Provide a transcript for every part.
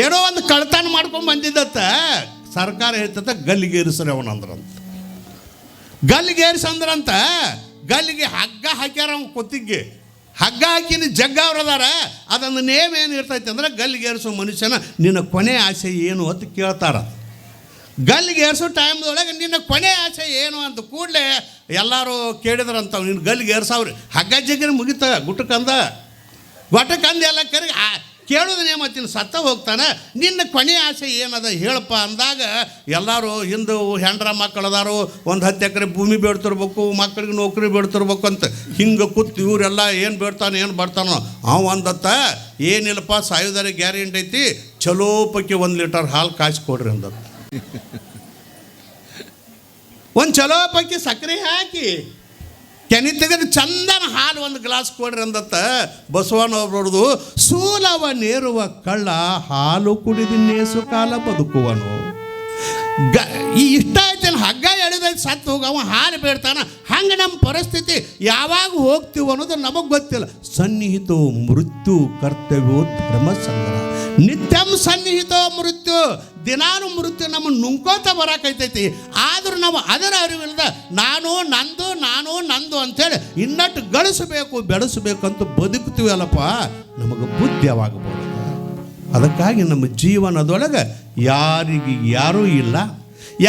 ಏನೋ ಒಂದು ಕಳ್ತನ ಮಾಡ್ಕೊಂಡು ಬಂದಿದ್ದತ್ತ ಸರ್ಕಾರ ಹೇಳ್ತತ್ತ ಗಲ್ಲಿಗೇರಿಸ್ರಿ ಅವನಂದ್ರಂತ. ಗಲ್ಲಿಗೇರಿಸಂದ್ರಂತ ಗಲ್ಲಿಗೆ ಹಗ್ಗ ಹಾಕ್ಯಾರ ಅವ್ನ ಕೊತ್ತಿಗೆ. ಹಗ್ಗ ಹಾಕಿನ ಜಗ್ಗ ಅವ್ರದಾರ. ಅದನ್ನು ನೇಮ್ ಏನು ಇರ್ತೈತೆ ಅಂದ್ರೆ ಗಲ್ಲಿಗೇರಿಸೋ ಮನುಷ್ಯನ ನಿನ್ನ ಕೊನೆ ಆಸೆ ಏನು ಅಂತ ಕೇಳ್ತಾರ. ಗಲ್ಲಿಗೇರಿಸೋ ಟೈಮ್ದೊಳಗೆ ನಿನ್ನ ಕೊನೆ ಆಸೆ ಏನು ಅಂತ ಕೂಡಲೇ ಎಲ್ಲರೂ ಕೇಳಿದ್ರಂತ. ನಿನ್ನ ಗಲ್ಲಿಗೇರ್ಸವ್ರಿ ಹಗ್ಗ ಜಗ್ಗಿನ ಮುಗಿತ ಗುಟ್ಟಕ್ಕಂದ ಎಲ್ಲ ಕರಿ ಕೇಳೋದು ನೇಮತ್ತಿನ ಸತ್ತ ಹೋಗ್ತಾನೆ. ನಿನ್ನ ಕೊನೆ ಆಸೆ ಏನದ ಹೇಳಪ್ಪ ಅಂದಾಗ ಎಲ್ಲರೂ ಹಿಂದೆ ಹೆಂಡ್ರ ಮಕ್ಕಳದಾರು, ಒಂದು 10 ಎಕರೆ ಭೂಮಿ ಬೇಡ್ತಿರ್ಬೇಕು, ಮಕ್ಕಳಿಗೆ ನೌಕರಿ ಬೇಡ್ತಿರ್ಬೇಕು ಅಂತ ಹಿಂಗೆ ಕೂತು ಇವರೆಲ್ಲ ಏನು ಬೇಡ್ತಾನೆ ಏನು ಬರ್ತಾನೋ ಅವ ಒಂದತ್ತ ಏನಿಲ್ಲಪ್ಪ ಸಾಯೋದಾರೆ ಗ್ಯಾರಂಟಿ ಐತಿ, ಚಲೋ ಪೈಕಿ 1 ಲೀಟರ್ ಹಾಲು ಕಾಯಿಸಿ ಕೊಡ್ರಿ ಅಂದತ್ತ. ಒಂದು ಚಲೋ ಪೈಕಿ ಸಕ್ಕರೆ ಹಾಕಿ ಕೆನೆ ತೆಗೆದು ಚಂದನ ಹಾಲು 1 ಗ್ಲಾಸ್ ಕೊಡ್ರಿ ಅಂದತ್ತ. ಬಸವನವ್ರದ್ದು ಸೂಲವ ನೇರುವ ಕಳ್ಳ ಹಾಲು ಕುಡಿದು ನೇಸು ಕಾಲ ಬದುಕುವನು. ಈ ಇಷ್ಟ ಆಯ್ತೇನು ಹಗ್ಗ ಎಳೆದೈತೆ ಸತ್ತು ಹೋಗ ಅವ ಹಾಲು ಬೇಡ್ತಾನ. ಹಂಗೆ ನಮ್ಮ ಪರಿಸ್ಥಿತಿ ಯಾವಾಗ ಹೋಗ್ತೀವಿ ಅನ್ನೋದು ನಮಗೆ ಗೊತ್ತಿಲ್ಲ. ಸನ್ನಿಹಿತೋ ಮೃತ್ಯು ಕರ್ತವ್ಯೋ ಧರ್ಮ ಸಂಗ್ರಹ ನಿತ್ಯಂ ಸನ್ನಿಹಿತೋ ಮೃತ್ಯು. ದಿನಾನು ಮೃತ್ಯು ನಮ್ಮನ್ನು ನುಂಕೋತ ಬರಾಕೈತೈತಿ. ಆದರೂ ನಾವು ಅದರ ಅರಿವಿಲ್ಲದ ನಾನು ನಂದು ಅಂಥೇಳಿ ಇನ್ನಟ್ಟು ಗಳಿಸಬೇಕು ಬೆಳೆಸಬೇಕು ಅಂತ ಬದುಕ್ತೀವಿ ಅಲ್ಲಪ್ಪ. ನಮಗೆ ಬುದ್ಧಿ ಯಾವಾಗಬಹುದು. ಅದಕ್ಕಾಗಿ ನಮ್ಮ ಜೀವನದೊಳಗೆ ಯಾರಿಗೆ ಯಾರೂ ಇಲ್ಲ,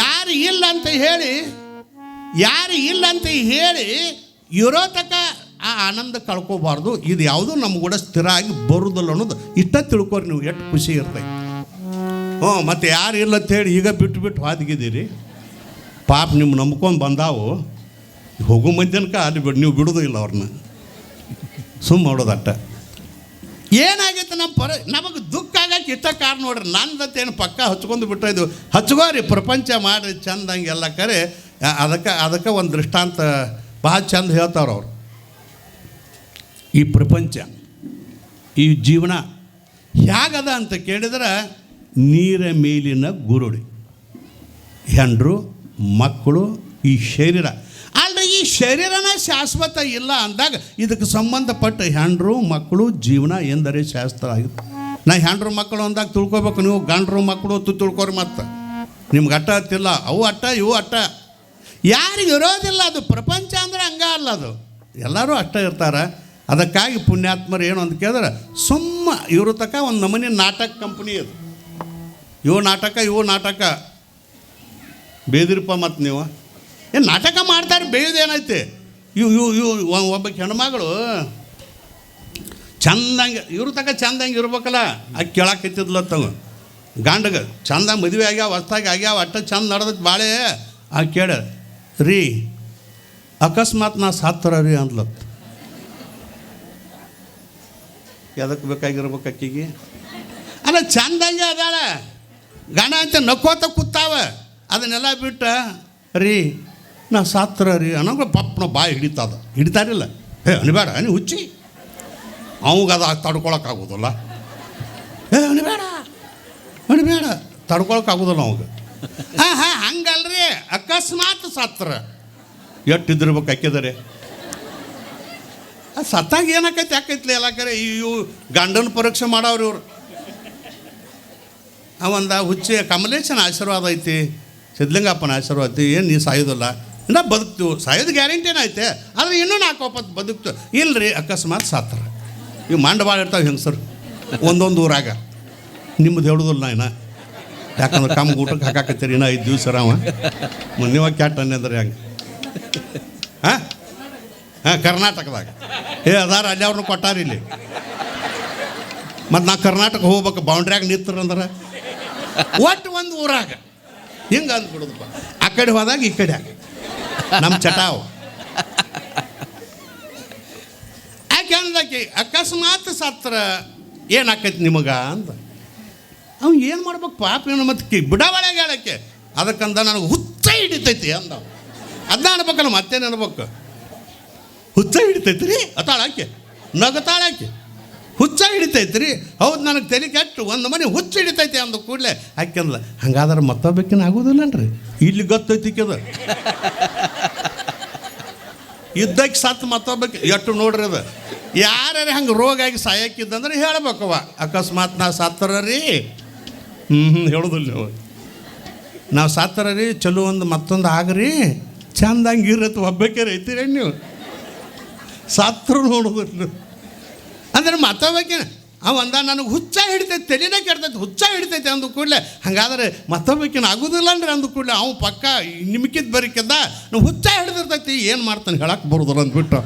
ಯಾರು ಇಲ್ಲ ಅಂತ ಹೇಳಿ ಇರೋ ತಕ್ಕ ಆ ಆನಂದ ಕಳ್ಕೋಬಾರ್ದು. ಇದು ಯಾವುದೂ ನಮ್ಮ ಕೂಡ ಸ್ಥಿರ ಆಗಿ ಬರುವುದಿಲ್ಲ ಅನ್ನೋದು ಇಷ್ಟ ತಿಳ್ಕೊರಿ ನೀವು. ಎಷ್ಟು ಖುಷಿ ಇರ್ತೈತಿ. ಮತ್ತು ಯಾರು ಇಲ್ಲ ಅಂತೇಳಿ ಈಗ ಬಿಟ್ಟು ಹಾದಿಗಿದ್ದೀರಿ. ಪಾಪ ನಿಮ್ಮ ನಂಬ್ಕೊಂಡು ಬಂದಾವು ಹೋಗೋ ಮಂದಿನಕ ಅಲ್ಲಿ ಬಿಡು, ನೀವು ಬಿಡೋದು ಇಲ್ಲ ಅವ್ರನ್ನ, ಸುಮ್ಮ ಮಾಡೋದಟ್ಟ. ಏನಾಗೈತೆ ನಮಗೆ ದುಃಖ ಆಗಕ್ಕೆ ಇಷ್ಟ ಕಾರಣ ನೋಡ್ರಿ. ನಂದಂತೇನು ಪಕ್ಕ ಹಚ್ಕೊಂಡು ಬಿಟ್ಟಿದ್ದು ಹಚ್ಕೋರಿ, ಪ್ರಪಂಚ ಮಾಡಿರಿ ಚಂದಂಗೆ ಎಲ್ಲ ಕರೆ. ಅದಕ್ಕೆ ಒಂದು ದೃಷ್ಟಾಂತ ಭಾಳ ಚಂದ ಹೇಳ್ತಾವ್ರು ಅವ್ರು. ಈ ಪ್ರಪಂಚ ಈ ಜೀವನ ಹೇಗದ ಅಂತ ಕೇಳಿದ್ರೆ ನೀರ ಮೇಲಿನ ಗುರುಡಿ, ಹೆಂಡ್ರು ಮಕ್ಕಳು, ಈ ಶರೀರ. ಅಲ್ರಿ ಈ ಶರೀರನ ಶಾಶ್ವತ ಇಲ್ಲ ಅಂದಾಗ ಇದಕ್ಕೆ ಸಂಬಂಧಪಟ್ಟ ಹೆಂಡ್ರು ಮಕ್ಕಳು ಜೀವನ ಎಂದರೆ ಶಾಸ್ತ್ರ ಆಗುತ್ತೆ. ನಾ ಹೆಂಡ್ರು ಮಕ್ಕಳು ಅಂದಾಗ ತಿಳ್ಕೊಬೇಕು. ನೀವು ಗಂಡ್ರು ಮಕ್ಕಳು ತಿಳ್ಕೊರಿ. ಮತ್ತು ನಿಮ್ಗೆ ಅಟ್ಟ ಹತ್ತಿಲ್ಲ, ಅವು ಅಟ್ಟ ಇವು ಅಟ್ಟ. ಯಾರಿಗೆ ಇರೋದಿಲ್ಲ ಅದು. ಪ್ರಪಂಚ ಅಂದ್ರೆ ಹಂಗ ಅಲ್ಲ, ಅದು ಎಲ್ಲರೂ ಅಷ್ಟ ಇರ್ತಾರೆ. ಅದಕ್ಕಾಗಿ ಪುಣ್ಯಾತ್ಮರು ಏನು ಅಂತ ಕೇಳಿದ್ರೆ ಸುಮ್ಮ ಇವ್ರ ತಕ್ಕ ಒಂದು ನಮೂನಿ ನಾಟಕ ಕಂಪ್ನಿ ಅದು. ಇವು ನಾಟಕ ಬೇದಿರಪ್ಪ. ಮತ್ತು ನೀವು ಏನು ನಾಟಕ ಮಾಡ್ತಾರೆ, ಬೇಯೋದೇನೈತೆ. ಒಬ್ಬ ಹೆಣ್ಮಗಳು ಚಂದಂಗೆ ಇವ್ರ ತಕ್ಕ ಚಂದಂಗೆ ಇರ್ಬೇಕಲ್ಲ. ಆಕೆ ಕೇಳಾಕತ್ತಿದ್ಲತ್ತವ ಗಂಡಗೆ ಚಂದ ಮದುವೆ ಆಗ್ಯಾವ, ಹೊಸ್ದಾಗಿ ಆಗ್ಯಾವ, ಅಟ್ಟ ಚಂದ ನಡೆದೈತೆ ಬಾಳೆ. ಆ ಕೇಳ ರೀ ಅಕಸ್ಮಾತ್ ನಾ ಸಾತ್ತರ ರೀ ಅಂದ್ಲತ್ತ. ಎದಕ್ಕೆ ಬೇಕಾಗಿರ್ಬೇಕು ಅಕ್ಕಿಗೆ? ಅಲ್ಲ ಚಂದಂಗೆ ಅದಾಳ, ಗಂಡ ಅಂತ ನಕ್ಕೋತ ಕೂತಾವ. ಅದನ್ನೆಲ್ಲ ಬಿಟ್ಟ ರೀ ನಾ ಸಾತ್ರ ರೀ ಅನ್ನೋ ಪಪ್ಪನ ಬಾಯಿ ಹಿಡಿತಾರಿಲ್ಲ. ಅನಿಬೇಡ ನೀ ಹುಚ್ಚಿ, ಅವಾಗ ಅದು ತಡ್ಕೊಳಕ್ಕಾಗೋದಿಲ್ಲ. ಅನಿಬೇಡ ತಡ್ಕೊಳಕ್ಕಾಗೋದಿಲ್ಲ ಅವಾಗ. ಹಂಗಲ್ರಿ, ಅಕಸ್ಮಾತ್ ಸತ್ರ ಎಷ್ಟಿದ್ದಿರ್ಬೇಕು ಅಕ್ಕಿದರೆ. ಸತ್ತಾಗ ಏನಾಕೈತಿ ಯಾಕೈತ್ಲಿ ಎಲ್ಲ ಕರೆ. ಇವು ಗಂಡನ ಪರೀಕ್ಷೆ ಮಾಡವ್ರಿ ಇವ್ರು. ಅವಂದ ಹುಚ್ಚಿ ಕಮಲೇಶನ ಆಶೀರ್ವಾದ ಐತಿ, ಸಿದ್ಧಲಿಂಗಪ್ಪನ ಆಶೀರ್ವಾದ ಐತಿ, ಏನು ನೀ ಸಾಯೋದಿಲ್ಲ, ಇನ್ನೂ ಬದುಕ್ತೀವಿ. ಸಾಯೋದು ಗ್ಯಾರಂಟಿನ ಐತೆ, ಆದರೆ ಇನ್ನೂ 4 ಒಪ್ಪತ್ತು ಬದುಕ್ತು. ಇಲ್ಲರಿ ಅಕಸ್ಮಾತ್ ಸಾತ್ರ. ಇವು ಮಂಡ ಭಾಳ ಇರ್ತಾವೆ ಹೆಂಗಸರು ಒಂದೊಂದು ಊರಾಗ. ನಿಮ್ಮದು ಹೇಳೋದಿಲ್ಲ ನಾ ಇನ್ನ, ಯಾಕಂದ್ರೆ ಕಮ್ಗೆ ಊಟಕ್ಕೆ ಹಾಕಾಕತ್ತೀರಿ ಇನ್ನೂ 5 ದಿವಸ ಅವ ಮೊನ್ನೆವಾಗ ಕ್ಯಾಟ್ ಅಂದ್ರೆ ಹಂಗೆ. ಹಾಂ ಕರ್ನಾಟಕದಾಗ ಅದಾರ ಅಲ್ಲಿ ಅವ್ರನ್ನ ಕೊಟ್ಟಾರ ಇಲ್ಲಿ. ಮತ್ತು ನಾ ಕರ್ನಾಟಕ ಹೋಗ್ಬೇಕು ಬೌಂಡ್ರ್ಯಾಗ ನಿಂತ್ರಂದ್ರೆ ಒಟ್ಟು ಒಂದು ಊರಾಗ ಹಿಂಗೆ ಅಂದ್ಬಿಡೋದಪ್ಪ. ಆ ಕಡೆ ಹೋದಾಗ ಈ ಕಡೆ ನಮ್ಮ ಚಟಾವು. ಯಾಕೆ ಅಂದಕ್ಕೆ ಅಕಸ್ಮಾತ್ ಸತ್ರ ಏನಾಕೈತಿ ನಿಮಗೆ ಅಂತ. ಅವ್ನು ಏನು ಮಾಡ್ಬೇಕು ಪಾಪ ಏನು ಮತ್ತೆ ಬಿಡವಳೆಗೆ ಹೇಳಕ್ಕೆ. ಅದಕ್ಕಂದ ನನಗೆ ಹುಚ್ಚ ಹಿಡಿತೈತಿ ಅಂದವ. ಅದನ್ನ ಅನ್ಬೇಕಲ್ಲ, ಮತ್ತೇನು ಅನ್ಬೇಕು. ಹುಚ್ಚ ಹಿಡಿತೈತಿ ರೀ ಅತಾಳಾಕೆ, ನಗತಾಳಾಕೆ ಹುಚ್ಚ ಹಿಡಿತೈತಿ ರೀ. ಹೌದು ನನಗೆ ತಲೆ ಕೆಟ್ಟು ಒಂದು ಮನೆ ಹುಚ್ಚ ಹಿಡಿತೈತಿ ಅಂದ ಕೂಡಲೇ ಹಾಕ್ಯಂದ್ಲ. ಹಂಗಾದ್ರೆ ಮತ್ತೊಬ್ಬಕ್ಕಿನ ಆಗೋದಿಲ್ಲನ್ರಿ. ಇಲ್ಲಿ ಗೊತ್ತೈತಿಕ್ಯದ ಇದ್ದಕ್ಕೆ ಸತ್ತು ಮತ್ತೊಬ್ಬಕ್ಕೆ ಎಷ್ಟು ನೋಡ್ರಿ. ಅದು ಯಾರ್ಯಾರು ಹಂಗೆ ರೋಗ ಆಗಿ ಸಾಯಕ್ಕಿದ್ದಂದ್ರೆ ಹೇಳ್ಬೇಕವ ಅಕಸ್ಮಾತ್ ನಾ ಸತ್ತರ ರೀ ಹೇಳೋದಿಲ್ಲ ನೀವು. ನಾವು ಸಾತ್ತರ ರೀ ಚಲೋ ಒಂದು ಮತ್ತೊಂದು ಆಗ್ರಿ ಚಂದಂಗೆ ಇರತ್ತೆ ಒಬ್ಬಕ್ಕೆ ರೈತೀರಿ ನೀವು ಸಾತ್ರು ನೋಡೋದಿಲ್ಲ ಅಂದ್ರೆ ಮತ್ತೊಬ್ಬಕ್ಕೇನ ಅವ ಅಂದ ನನಗೆ ಹುಚ್ಚ ಹಿಡಿತೈತೆ ತಲೆನೇ ಕೆಡ್ತೈತೆ ಹುಚ್ಚ ಹಿಡಿತೈತೆ ಅಂದ ಕೂಡಲೇ ಹಂಗಾದ್ರೆ ಮತ್ತೊಬ್ಬಕ್ಕೇನು ಆಗೋದಿಲ್ಲ ಅಂದ್ರೆ ಅಂದ ಕೂಡಲೇ ಅವ್ನು ಪಕ್ಕ ನಿಮ್ಕಿದ್ದು ಬರಿಕಿದ್ದ ನಾವು ಹುಚ್ಚ ಹಿಡಿದಿರ್ತೈತಿ ಏನು ಮಾಡ್ತಾನೆ ಹೇಳಕ್ಕೆ ಬರೋದಿಲ್ಲ ಅಂದ್ಬಿಟ್ಟು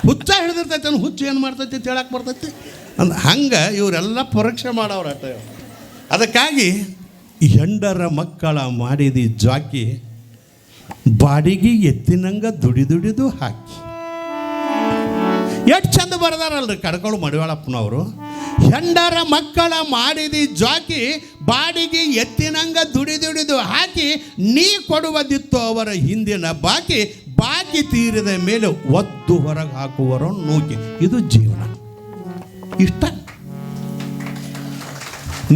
ಹುಚ್ಚ ಹಿಡಿದಿರ್ತೈತೆ ಅವ್ನು ಹುಚ್ಚು ಏನು ಮಾಡ್ತೈತಿ ಅಂತ ಹೇಳಕ್ಕೆ ಬರ್ತೈತಿ ಅಂದ ಹಂಗೆ ಇವರೆಲ್ಲ ಪರೀಕ್ಷೆ ಮಾಡೋರು ಅಟ. ಅದಕ್ಕಾಗಿ ಹೆಂಡರ ಮಕ್ಕಳ ಮಾಡಿದಿ ಜಾಕಿ ಬಾಡಿಗೆ ಎತ್ತಿನಂಗ ದುಡಿದು ಹಾಕಿ ಎಷ್ಟು ಚಂದ ಬರೆದಾರಲ್ರಿ ಕಡ್ಕೊಳ್ಳು ಮಡಿವಾಳಪ್ಪನವರು. ಹೆಂಡರ ಮಕ್ಕಳ ಮಾಡಿದಿ ಜಾಕಿ ಬಾಡಿಗೆ ಎತ್ತಿನಂಗ ದುಡಿದು ಹಾಕಿ ನೀ ಕೊಡುವುದಿತ್ತು ಅವರ ಹಿಂದಿನ ಬಾಕಿ ಬಾಕಿ ತೀರಿದ ಮೇಲೆ ಒದ್ದು ಹೊರಗೆ ಹಾಕುವರೋ ನೂಕಿ. ಇದು ಜೀವನ. ಇಷ್ಟ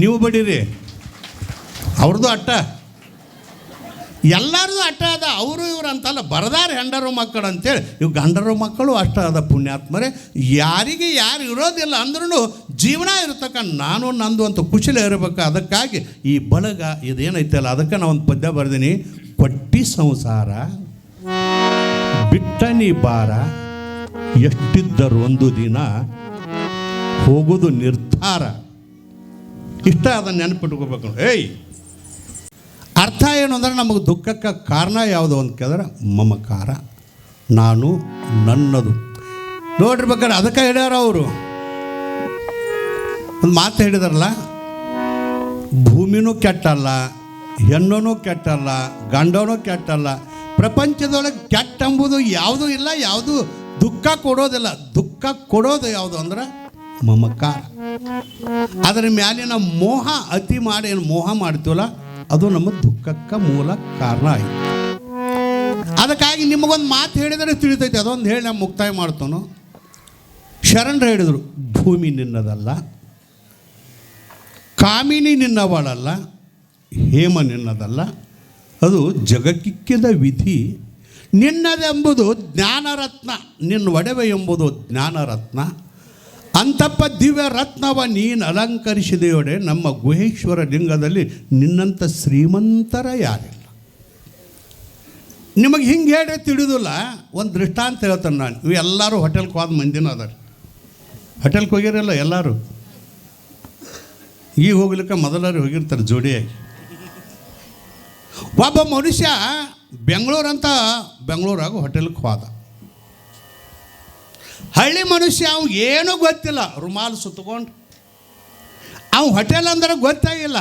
ನೀವು ಬಡೀರಿ ಅವ್ರದ್ದು ಅಟ್ಟ ಎಲ್ಲರದು ಅಟ್ಟ ಅದ. ಅವರು ಇವರು ಅಂತಲ್ಲ ಬರದಾರ ಹೆಂಡರು ಮಕ್ಕಳು ಅಂತೇಳಿ ಇವು ಗಂಡರು ಮಕ್ಕಳು ಅಷ್ಟ ಅದ. ಪುಣ್ಯಾತ್ಮರೇ ಯಾರಿಗೆ ಯಾರು ಇರೋದಿಲ್ಲ ಅಂದ್ರೂ ಜೀವನ ಇರತಕ್ಕ ನಾನು ನಂದು ಅಂತ ಖುಷಿಲೇ ಇರಬೇಕು. ಅದಕ್ಕಾಗಿ ಈ ಬಳಗ ಇದೇನೈತಲ್ಲ ಅದಕ್ಕೆ ನಾನು ಒಂದು ಪದ್ಯ ಬರೆದೀನಿ. ಕೊಟ್ಟಿ ಸಂಸಾರ ಬಿಟ್ಟನಿ ಬಾರ ಎಷ್ಟಿದ್ದರು ಒಂದು ದಿನ ಹೋಗೋದು ನಿರ್ಧಾರ. ಇಷ್ಟ ಅದನ್ನು ನೆನಪಿಟ್ಕೋಬೇಕು. ಅರ್ಥ ಏನು ಅಂದ್ರೆ ನಮಗೆ ದುಃಖಕ್ಕೆ ಕಾರಣ ಯಾವುದು ಅಂತ ಕೇಳಿದ್ರೆ ಮಮಕಾರ, ನಾನು ನನ್ನದು ನೋಡಿರ್ಬೇಕಾದ್ರೆ. ಅದಕ್ಕೆ ಹೇಳ್ಯಾರ ಅವರು ಒಂದು ಮಾತು ಹೇಳಿದಾರಲ್ಲ, ಭೂಮಿನೂ ಕೆಟ್ಟಲ್ಲ, ಹೆಣ್ಣೂ ಕೆಟ್ಟಲ್ಲ, ಗಂಡನೂ ಕೆಟ್ಟಲ್ಲ, ಪ್ರಪಂಚದೊಳಗೆ ಕೆಟ್ಟ ಎಂಬುದು ಯಾವುದೂ ಇಲ್ಲ, ಯಾವುದು ದುಃಖ ಕೊಡೋದಿಲ್ಲ. ದುಃಖ ಕೊಡೋದು ಯಾವುದು ಅಂದ್ರೆ ಮಮಕಾರ. ಅದರ ಮ್ಯಾಲಿನ ಮೋಹ ಅತಿ ಮಾಡಿ ಏನು ಮೋಹ ಮಾಡ್ತೀವಲ್ಲ ಅದು ನಮ್ಮ ದುಃಖಕ್ಕೆ ಮೂಲ ಕಾರಣ ಆಯಿತು. ಅದಕ್ಕಾಗಿ ನಿಮಗೊಂದು ಮಾತು ಹೇಳಿದರೆ ತಿಳಿತೈತೆ. ಅದೊಂದು ಹೇಳಿ ನಾನು ಮುಕ್ತಾಯ ಮಾಡ್ತಾನೋ. ಶರಣರು ಹೇಳಿದರು, ಭೂಮಿ ನಿನ್ನದಲ್ಲ, ಕಾಮಿನಿ ನಿನ್ನವಳಲ್ಲ, ಹೇಮ ನಿನ್ನದಲ್ಲ, ಅದು ಜಗಕ್ಕಿಕ್ಕಿದ ವಿಧಿ ನಿನ್ನದೆಂಬುದು ಜ್ಞಾನರತ್ನ, ನಿನ್ನ ಒಡವೆ ಎಂಬುದು ಜ್ಞಾನರತ್ನ. ಅಂತಪ್ಪ ದಿವ್ಯ ರತ್ನವ ನೀನು ಅಲಂಕರಿಸಿದೆಯೋಡೆ ನಮ್ಮ ಗುಹೇಶ್ವರ ಲಿಂಗದಲ್ಲಿ ನಿನ್ನಂಥ ಶ್ರೀಮಂತರ ಯಾರಿಲ್ಲ. ನಿಮಗೆ ಹಿಂಗೆ ಹೇಳಿ ತಿಳಿದಿಲ್ಲ. ಒಂದು ದೃಷ್ಟಾಂತ ಹೇಳ್ತಾನೆ ನಾನು. ಇವು ಎಲ್ಲರೂ ಹೋಟೆಲ್ಗೆ ಹೋದ ಮಂದಿನ ಅದಾರೆ. ಹೋಟೆಲ್ಗೆ ಹೋಗಿರಲ್ಲ ಎಲ್ಲರೂ. ಈಗ ಹೋಗ್ಲಿಕ್ಕೆ ಮೊದಲಾರು ಹೋಗಿರ್ತಾರೆ ಜೋಡಿಯಾಗಿ. ಒಬ್ಬ ಮನುಷ್ಯ ಬೆಂಗಳೂರಾಗ ಹೋಟೆಲ್ಗೆ ಹೋದ. ಹಳ್ಳಿ ಮನುಷ್ಯ ಅವ್ನು ಏನೂ ಗೊತ್ತಿಲ್ಲ, ರುಮಾಲು ಸುತ್ತಕೊಂಡು ಅವ್ನು ಹೋಟೆಲ್ ಅಂದ್ರೆ ಗೊತ್ತಾಗಿಲ್ಲ.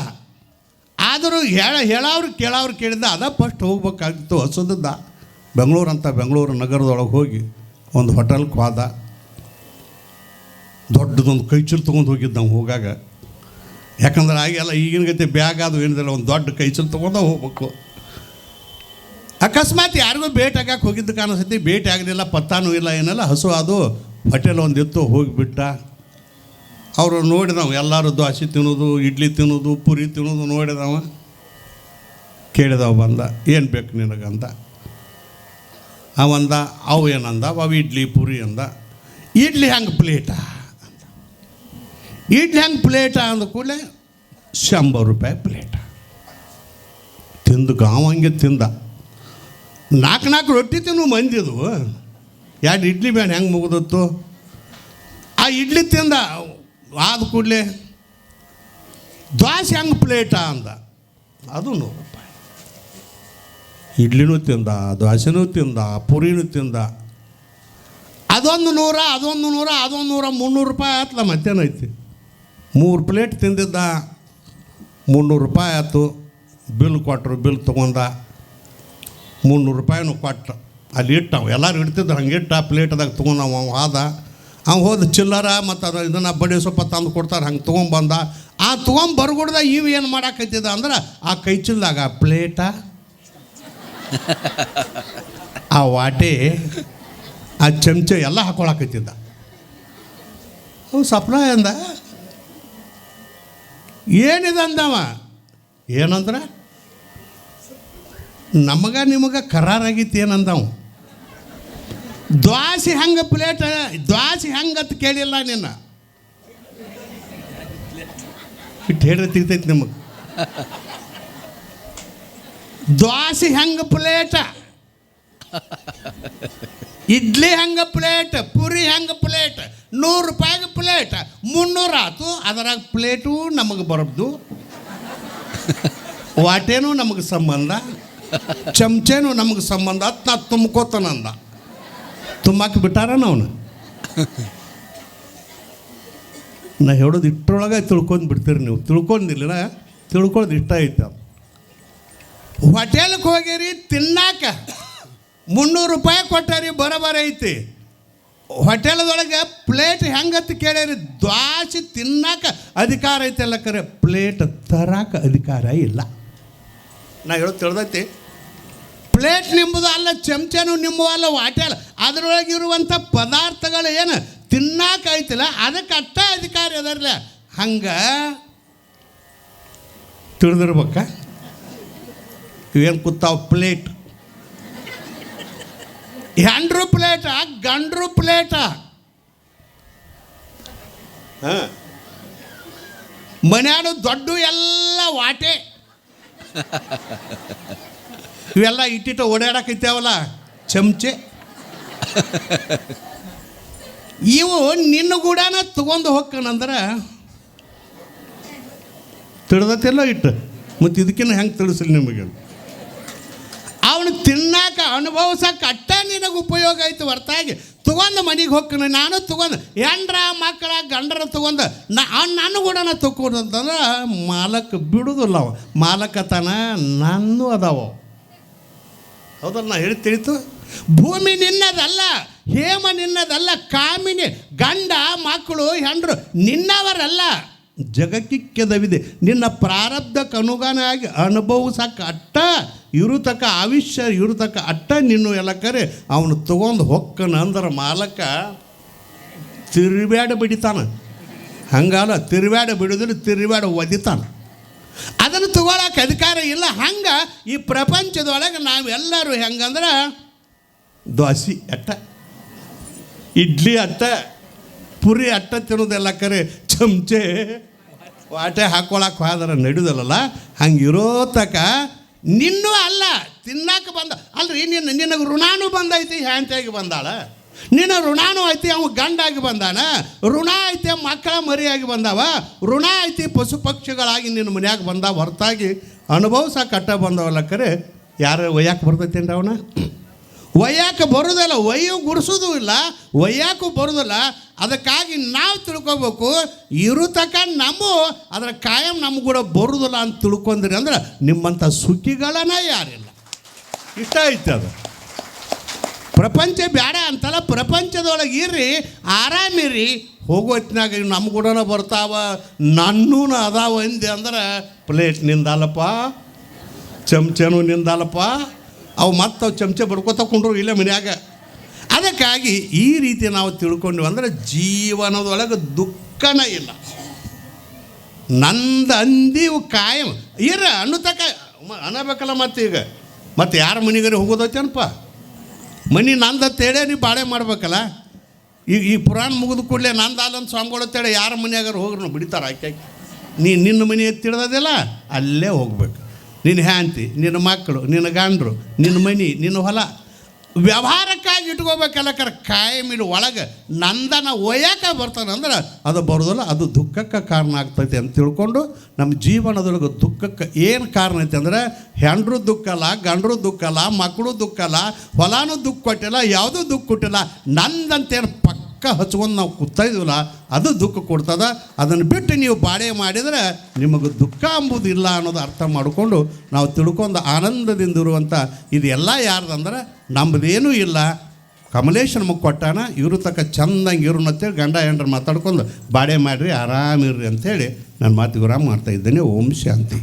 ಆದರೂ ಹೇಳೋರು ಕೇಳೋರು ಕೇಳಿದ್ದ ಅದ ಫಸ್ಟ್ ಹೋಗ್ಬೇಕಾಗಿತ್ತು ಹೊಸದದ್ದ. ಬೆಂಗಳೂರು ನಗರದೊಳಗೆ ಹೋಗಿ ಒಂದು ಹೋಟೆಲ್ಗೆ ಹೋದ. ದೊಡ್ಡದೊಂದು ಕೈಚೀಲ ತೊಗೊಂಡು ಹೋಗಿದ್ದ ನಾವು ಹೋಗಾಗ. ಯಾಕಂದ್ರೆ ಆಗೆಲ್ಲ ಈಗಿನ ಗತಿ ಬ್ಯಾಗ್ ಅದು ಏನಿದೆಲ್ಲ ಒಂದು ದೊಡ್ಡ ಕೈಚೀಲ ತೊಗೊಂಡು ಹೋಗ್ಬೇಕು. ಅಕಸ್ಮಾತ್ ಯಾರಿಗೂ ಭೇಟಿ ಆಗಕ್ಕೆ ಹೋಗಿದ್ದು ಕಾಣಿಸ್ತೈತಿ. ಭೇಟಿ ಆಗಲಿಲ್ಲ, ಪತ್ತಾನೂ ಇಲ್ಲ, ಏನಲ್ಲ. ಹಸು ಅದು ಹೋಟೆಲ್ ಒಂದಿತ್ತು, ಹೋಗಿಬಿಟ್ಟ. ಅವರು ನೋಡಿದವ ಎಲ್ಲರೂ ದೋಸೆ ತಿನ್ನೋದು, ಇಡ್ಲಿ ತಿನ್ನೋದು, ಪುರಿ ತಿನ್ನೋದು ನೋಡಿದವ. ಕೇಳಿದವ ಬಂದ, ಏನು ಬೇಕು ನಿನಗಂದ. ಅವಂದ ಅವು ಏನಂದ, ಅವು ಇಡ್ಲಿ ಪುರಿ ಅಂದ. ಇಡ್ಲಿ ಹೆಂಗೆ ಪ್ಲೇಟ ಅಂದ. ಇಡ್ಲಿ ಹೆಂಗೆ ಪ್ಲೇಟ ಅಂದ ಕೂಡಲೇ 100 ರೂಪಾಯಿ ಪ್ಲೇಟ. ತಿಂದು ಗಾವಂಗೆ ತಿಂದ. 4 ರೊಟ್ಟಿ ತಿನ್ನು ಮಂದಿದು. 2 ಇಡ್ಲಿ ಬೇಡ ಹೆಂಗೆ ಮುಗಿದತ್ತು. ಆ ಇಡ್ಲಿ ತಿಂದ ಆದ ಕೂಡಲೇ ದೋಸೆ ಹೆಂಗೆ ಪ್ಲೇಟ ಅಂದ. ಅದು 100 ರೂಪಾಯಿ. ಇಡ್ಲಿನೂ ತಿಂದ, ದೋಸೆನೂ ತಿಂದ, ಪುರಿನೂ ತಿಂದ. ಅದೊಂದು 100, ಅದೊಂದು 100, ಅದೊಂದು 100, 300 ರೂಪಾಯಿ ಆಯ್ತಲ್ಲ. ಮತ್ತೇನೈತಿ. 3 ಪ್ಲೇಟ್ ತಿಂದಿದ್ದ, 300 ರೂಪಾಯಿ ಆಯ್ತು. ಬಿಲ್ ಕೊಟ್ಟರು, ಬಿಲ್ ತೊಗೊಂಡ. 300 ರೂಪಾಯಿನೂ ಕೊಟ್ಟ. ಅಲ್ಲಿ ಇಟ್ಟವು ಎಲ್ಲರೂ ಇಡ್ತಿದ್ರು. ಹಂಗೆ ಇಟ್ಟ ಪ್ಲೇಟ್ದಾಗ ತೊಗೊಂಡು ಅವ ಅವ್ನು ಹೋದ ಚಿಲ್ಲರ ಮತ್ತು ಅದು ಇದನ್ನು ಬಡಿ ಸ್ವಲ್ಪ ತಂದು ಕೊಡ್ತಾರೆ. ಹಂಗೆ ತೊಗೊಂಬಂದ. ಆ ತೊಗೊಂಬರ್ಗುಡ್ದ ಇವು ಏನು ಮಾಡಾಕತ್ತಿದ ಅಂದ್ರೆ ಆ ಕೈಚಿಲ್ದಾಗ ಆ ಪ್ಲೇಟ, ಆ ವಾಟೆ, ಆ ಚಮಚ ಎಲ್ಲ ಹಾಕೊಳಕತ್ತಿದ್ದ. ಅವು ಸಪ್ನ ಅಂದ, ಏನಿದೆ ಅಂದವ. ಏನಂದ್ರೆ ನಿಮಗೆ ಕರಾರಾಗಿತ್ತು ಏನಂದವು. ದ್ವಾಸೆ ಹಂಗೆ ಪ್ಲೇಟ್, ದ್ವಾಸೆ ಹಂಗತ್ ಕೇಳಿಲ್ಲ ನಿನ್ನ. ಇಟ್ಟು ಹೇಳ್ರೆ ತಿರ್ತೈತಿ ನಿಮಗೆ. ದ್ವಾಸೆ ಹೆಂಗೆ ಪ್ಲೇಟ, ಇಡ್ಲಿ ಹೆಂಗೆ ಪ್ಲೇಟ್, ಪುರಿ ಹೆಂಗೆ ಪ್ಲೇಟ್, 100 ರೂಪಾಯಿಗೆ ಪ್ಲೇಟ್, 300 ಆತು. ಅದರಾಗ ಪ್ಲೇಟು ನಮಗೆ ಬರಬ್ದು, ವಾಟೇನೂ ನಮಗೆ ಸಂಬಂಧ, ಚಮಚೇನೂ ನಮಗೆ ಸಂಬಂಧ. ಅತ್ ನಾ ತುಂಬ್ಕೋತಾನಂದ, ತುಂಬಾಕಿ ಬಿಟ್ಟಾರ ಅವನು. ನಾ ಹೇಳೋದು ಇಟ್ಟರೊಳಗೆ ತಿಳ್ಕೊಂಡು ಬಿಡ್ತೀರಿ ನೀವು. ತಿಳ್ಕೊಂಡಿಲ್ಲ, ತಿಳ್ಕೊಳ್ಳೋದು ಇಷ್ಟ ಐತೆ. ಹೋಟೆಲ್ಗೆ ಹೋಗಿರಿ ತಿನ್ನಾಕ 300 ರೂಪಾಯಿ ಕೊಟ್ಟಾರಿ, ಬರೋಬರ ಐತಿ. ಹೋಟೆಲ್ದೊಳಗೆ ಪ್ಲೇಟ್ ಹೆಂಗತ್ತು ಕೇಳ್ಯಾರಿ, ದ್ವಾಸೆ ತಿನ್ನಾಕ ಅಧಿಕಾರ ಐತೆಲ್ಲ, ಕರೆ ಪ್ಲೇಟ್ ತರಾಕ ಅಧಿಕಾರ ಇಲ್ಲ. ನಾ ಹೇಳೋದು ತಿಳಿದೈತಿ. ಪ್ಲೇಟ್ ನಿಂಬುದು ಅಲ್ಲ, ಚಮಚನೂ ನಿಂಬು ಅಲ್ಲ, ಹೋಟೆಲ್ ಅದರೊಳಗಿರುವಂಥ ಪದಾರ್ಥಗಳು ಏನು ತಿನ್ನಾಕ ಐತಿಲ್ಲ, ಅದಕ್ಕೆ ಅಷ್ಟ ಅಧಿಕಾರ ಅದರಲ್ಲ. ಹಂಗೆ ತಿಳಿದಿರ್ಬೇಕ. ಇವೇನು ಕೂತಾವ ಪ್ಲೇಟ್, ಹೆಂಡ್ರು ಪ್ಲೇಟ, ಗಂಡ್ರು ಪ್ಲೇಟ. ಮನ್ಯಾಡು ದೊಡ್ಡ ಎಲ್ಲ ವಾಟೆ, ಇವೆಲ್ಲ ಇಟ್ಟಿಟ್ಟು ಓಡಾಡಕೈತೇವಲ್ಲ ಚಮಚೆ. ಇವು ನಿನ್ನ ಗೂಡನ ತಗೊಂಡು ಹೋಗ್ಕನಂದ್ರೆ ತಿಳಿದತ್ತೆಲ್ಲ ಇಟ್ಟು. ಮತ್ತು ಇದಕ್ಕಿನ್ನ ಹೆಂಗೆ ತಿಳಿಸಲಿ ನಿಮಗೆ? ಅವನು ತಿನ್ನಾಕ ಅನುಭವಿಸಕ್ಕೆ ಅಟ್ಟ ನಿನಗೆ ಉಪಯೋಗ ಆಯ್ತು ಹೊರತಾಗಿ ತೊಗೊಂಡು ಮನೆಗೆ ಹೋಗ್ತಾನೆ. ನಾನು ತೊಗೊಂಡು ಹೆಂಡ್ರ ಮಕ್ಕಳ ಗಂಡರ ತೊಗೊಂಡು ನಾನು ಕೂಡ ತೊಗೊಂಡು ಅಂತಂದ್ರೆ ಮಾಲಕ್ ಬಿಡುದಿಲ್ಲ. ಅವ ಮಾಲಕತನ ನನ್ನೂ ಅದಾವ. ಹೌದಲ್ಲ? ನಾ ಹೇಳಿ ತಿಳಿತು. ಭೂಮಿ ನಿನ್ನದಲ್ಲ, ಹೇಮ ನಿನ್ನದಲ್ಲ, ಕಾಮಿನಿ ಗಂಡ ಮಕ್ಕಳು ಹೆಂಡ್ರು ನಿನ್ನವರಲ್ಲ. ಜಗಕ್ಕಿಕ್ಕೆದವಿದೆ ನಿನ್ನ ಪ್ರಾರಬ್ಧಕ್ಕೆ ಅನುಗುಣವಾಗಿ ಅನುಭವಿಸಕ್ಕೆ ಅಟ್ಟ ಇರುತಕ್ಕ ಆವಿಷ್ಯ ಇರುತಕ್ಕ ಅಟ್ಟ ನಿನ್ನು ಎಲ್ಲ ಕರೆ ಅವನು ತೊಗೊಂಡು ಹೊಕ್ಕನ ಅಂದ್ರೆ ಮಾಲಕ ತಿರುವ್ಯಾಡ ಬಿಡಿತಾನ. ಹಂಗಲ್ಲ, ತಿರುವ್ಯಾಡ ಬಿಡೋದಿಲ್ಲ, ತಿರುವ್ಯಾಡ ಒದಿತಾನ. ಅದನ್ನು ತಗೊಳಕ್ಕೆ ಅಧಿಕಾರ ಇಲ್ಲ. ಹಂಗೆ ಈ ಪ್ರಪಂಚದೊಳಗೆ ನಾವೆಲ್ಲರೂ ಹೆಂಗಂದ್ರೆ ದ್ವಾಸೆ ಅಟ್ಟ, ಇಡ್ಲಿ ಅಟ್ಟ, ಪುರಿ ಅಟ್ಟ ತಿನ್ನೋದೆಲ್ಲ ಕರೆ ಚಮಚೆ ವಾಟೆ ಹಾಕೊಳಕ್ಕೆ ಹೋದ್ರೆ ನಡೆಯೋದಲ್ಲ. ಹಂಗೆ ಇರೋತಕ ನಿನ್ನೂ ಅಲ್ಲ ತಿನ್ನಕ್ಕೆ ಬಂದ ಅಲ್ರಿ. ನಿನಗೆ ಋಣಾನು ಬಂದೈತಿ, ಹ್ಯಾಂತಿಯಾಗಿ ಬಂದಾಳ. ನಿನ್ನ ಋಣಾನು ಐತಿ, ಅವ ಗಂಡಾಗಿ ಬಂದಾನ. ಋಣ ಐತಿ, ಮಕ್ಕಳ ಮರಿಯಾಗಿ ಬಂದಾವ. ಋಣ ಐತಿ, ಪಶು ಪಕ್ಷಿಗಳಾಗಿ ನಿನ್ನ ಮನ್ಯಾಗ ಬಂದಾವ. ಹೊರತಾಗಿ ಅನುಭವಿಸಕ್ಕೆ ಕಟ್ಟ ಬಂದವಲ್ಲ ಕರೆ ಯಾರು ಒಯ್ಯಾಕೆ ಬರ್ತೈತೇನ್ರಿ? ಅವನ ಒಯ್ಯಾಕೆ ಬರೋದಿಲ್ಲ, ಒಯ್ಯು ಗುಡಿಸೋದು ಇಲ್ಲ, ಒಯ್ಯಾಕು ಬರೋದಿಲ್ಲ. ಅದಕ್ಕಾಗಿ ನಾವು ತಿಳ್ಕೊಬೇಕು, ಇರುತಕ ನಮ್ಮ ಅದರ ಕಾಯಂ ನಮ್ಮ ಕೂಡ ಬರೋದಿಲ್ಲ ಅಂತ ತಿಳ್ಕೊಂಡ್ರಿ ಅಂದ್ರೆ ನಿಮ್ಮಂಥ ಸುಖಿಗಳನ್ನ ಯಾರಿಲ್ಲ. ಇಷ್ಟ ಐತೆ ಅದು. ಪ್ರಪಂಚ ಬೇಡ ಅಂತಲ್ಲ, ಪ್ರಪಂಚದೊಳಗೆ ಇರ್ರಿ, ಆರಾಮಿರಿ. ಹೋಗೋ ಹೊತ್ತಿನಾಗ ನಮ್ಮ ಕೂಡ ಬರ್ತಾವ, ನನ್ನೂ ಅದಾವ ಅಂದೆ ಅಂದ್ರೆ ಪ್ಲೇಟ್ ನಿಂದಲ್ಲಪ್ಪ, ಚಮಚನೂ ನಿಂದಲ್ಲಪ್ಪ. ಅವು ಮತ್ತವು ಚಮಚೆ ಬಡ್ಕೋತ ಕೊಂಡ್ರು ಇಲ್ಲ ಮನ್ಯಾಗ. ಅದಕ್ಕಾಗಿ ಈ ರೀತಿ ನಾವು ತಿಳ್ಕೊಂಡ್ವಿ ಅಂದ್ರೆ ಜೀವನದೊಳಗೆ ದುಃಖನ ಇಲ್ಲ. ನಂದು ಅಂದಿವು ಕಾಯಂ ಇರ ಅನ್ನತಕ್ಕ ಅನ್ನಬೇಕಲ್ಲ. ಮತ್ತು ಈಗ ಮತ್ತು ಯಾರ ಮನೆಗಾರಿ ಹೋಗೋದೈತೇನಪ್ಪ? ಮನೆ ನಂದತ್ತೇಳೆ ನೀವು ಬಾಳೆ ಮಾಡ್ಬೇಕಲ್ಲ. ಈ ಪುರಾಣ ಮುಗಿದ ಕೂಡಲೇ ನಂದಲ್ಲಂತ ಸ್ವಾಮಿಗಳತ್ತೇಳೆ ಯಾರ ಮನೆಯಾಗಾರು ಹೋಗ್ರು ಬಿಡ್ತಾರೆ. ಆಕೆ ನಿನ್ನ ಮನೆ ತಿಳಿದದಿಲ್ಲ, ಅಲ್ಲೇ ಹೋಗ್ಬೇಕು. ನಿನ್ನ ಹ್ಯಾಂತಿ, ನಿನ್ನ ಮಕ್ಕಳು, ನಿನ್ನ ಗಂಡರು, ನಿನ್ನ ಮನೆ, ನಿನ್ನ ಹೊಲ ವ್ಯವಹಾರಕ್ಕಾಗಿ ಇಟ್ಕೋಬೇಕಲ್ಲ. ಕಾಯಮಿನ ಒಳಗೆ ನಂದನ ಒಯ್ಯಾಕೆ ಬರ್ತಾನಂದ್ರೆ ಅದು ಬರೋದಿಲ್ಲ. ಅದು ದುಃಖಕ್ಕೆ ಕಾರಣ ಆಗ್ತೈತೆ ಅಂತ ತಿಳ್ಕೊಂಡು ನಮ್ಮ ಜೀವನದೊಳಗೆ ದುಃಖಕ್ಕೆ ಏನು ಕಾರಣ ಐತೆ ಅಂದರೆ ಹೆಂಡ್ರು ದುಃಖ ಅಲ್ಲ, ಗಂಡರು ದುಃಖ ಅಲ್ಲ, ಮಕ್ಕಳು ದುಃಖ ಅಲ್ಲ, ಹೊಲಾನು ದುಃಖ ಕೊಟ್ಟಿಲ್ಲ, ಯಾವುದೂ ದುಃಖ ಕೊಟ್ಟಿಲ್ಲ. ನಂದಂತೇನು ಪಕ್ಕ ಹಚ್ಕೊಂಡು ನಾವು ಕೂತಾಯಿದ್ವಲ್ಲ ಅದು ದುಃಖ ಕೊಡ್ತದ. ಅದನ್ನು ಬಿಟ್ಟು ನೀವು ಬಾಳೆ ಮಾಡಿದರೆ ನಿಮಗೆ ದುಃಖ ಅಂಬುದಿಲ್ಲ ಅನ್ನೋದು ಅರ್ಥ ಮಾಡಿಕೊಂಡು ನಾವು ತಿಳ್ಕೊಂಡು ಆನಂದದಿಂದಿರುವಂಥ ಇದೆಲ್ಲ ಯಾರ್ದಂದ್ರೆ ನಮ್ಮದೇನೂ ಇಲ್ಲ. ಕಮಲೇಶ್ ನಮಗೆ ಕೊಟ್ಟಾನ, ಇವರು ತಕ್ಕ ಚಂದಂಗೆ ಇರು ಅಂತೇಳಿ ಗಂಡ ಹೆಂಡ್ರು ಮಾತಾಡ್ಕೊಂಡು ಬಾಳೆ ಮಾಡಿರಿ, ಆರಾಮಿರ್ರಿ ಅಂಥೇಳಿ ನನ್ನ ಮಾತು ವಿರಾಮ ಮಾಡ್ತಾಯಿದ್ದೇನೆ. ಓಂ ಶಾಂತಿ.